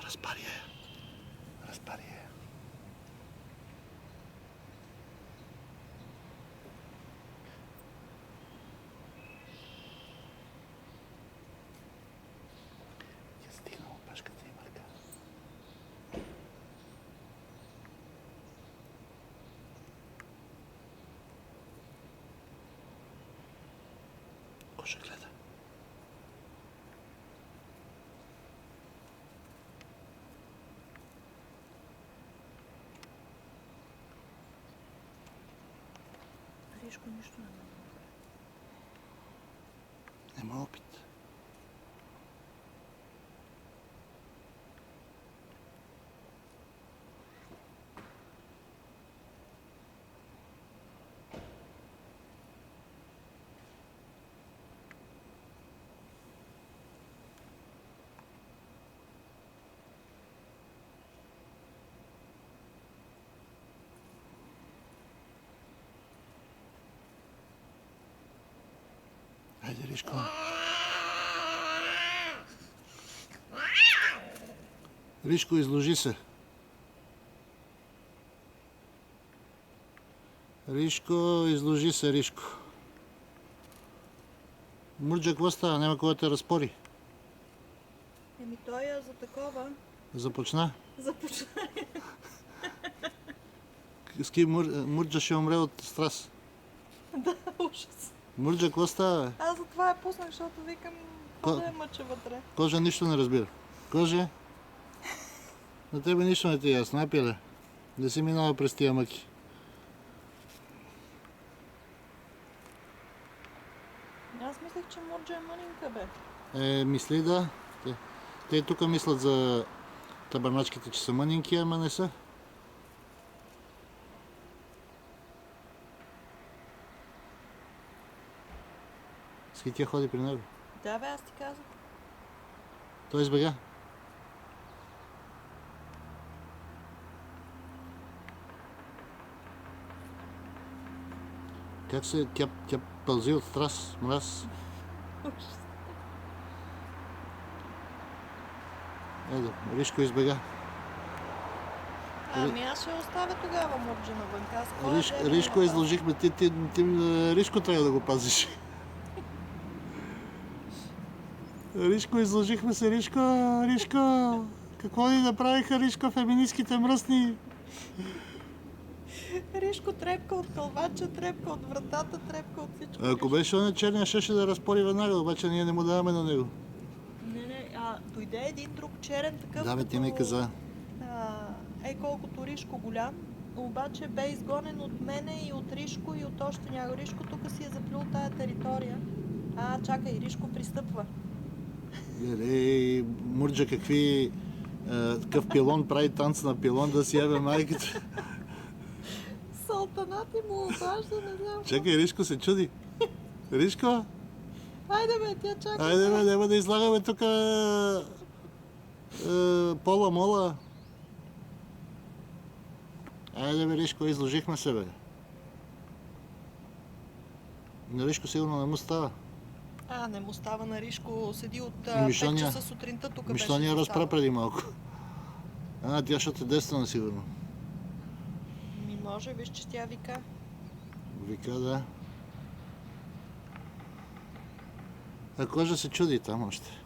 Разпари я. Разпари я. Я стигнал пашката и мърка. Кой ще гледа? Ришко нищо не ме. Нема опит. Хайде, Ришко. Ришко, изложи се. Ришко, изложи се, Ришко. Мурджа, какво става? Няма кой да те разпори. Еми той е за такова. Започна. Започна. Ски Мурджа ще умре от страст. Да, ужас. Мурджа, какво става, бе? Аз за това я пуснах, защото викам, да я мъча вътре. Кожа нищо не разбира. Кожа? На тебе нищо не ти е ясно, пиле. Не си минава през тия мъки. Аз мислех, че Мурджа е мънинка, бе. Мисли да. Те тук мислят за табърначките, че са мънинки, ама не са. Ски тя ходи при него. Да, бе, аз ти казах. Той избега. Как се... Тя пълзи от страст, мраз. Ужас. Ето, Ришко избега. Ами аз ще оставя тогава Мурджа навън. Ришко изложихме. Ти Ришко трябва да го пазиш. Ришко, изложихме се, Ришко, Ришко. Какво ни направиха, Ришко, феминистките мръсни? Ришко трепка от кълвача, трепка от вратата, трепка от всичко. Ако беше он черния, щеше да разпори веднага, обаче ние не му даваме на него. Не, дойде един друг черен такъв. Да, бе, ти ми каза. Колкото Ришко голям, обаче бе изгонен от мене и от Ришко и от още някой. Ришко тук си е заплюл тая територия. Чакай, Ришко пристъпва. Мурджа, какъв пилон прави танц на пилон да си ябе майката. Салтанат и му обажда, не знам. Чакай, Ришко се чуди. Ришко? Айде бе, тя чака. Айде бе, няма да излагаме тук пола-мола. Айде бе, Ришко, изложихме се, бе. На Ришко сигурно не му става. Не му става на Ришко, седи от 5 часа сутринта тук беше. Защо ни я разпра преди малко? Тя ще те действа сигурно. Може, виж, че тя вика. Вика, да. Кожа се чуди там още.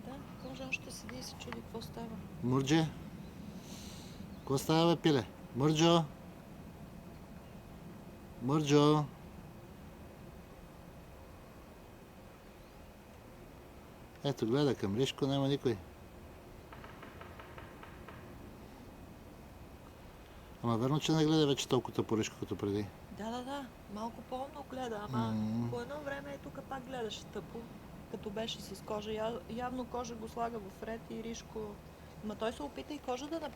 Да, Кожа още седи и се чуди какво става. Мурдже? Какво става, бе, пиле? Мурджо? Мурджо? Ето, гледа към Ришко, няма никой. Ама верно, че не гледа вече толкова по Ришко, като преди. Да. Малко по-умно гледа, по едно време тук пак гледаше тъпо, като беше с Кожа. Явно Кожа го слага в ред и Ришко... Ма той се опита и Кожа да напада.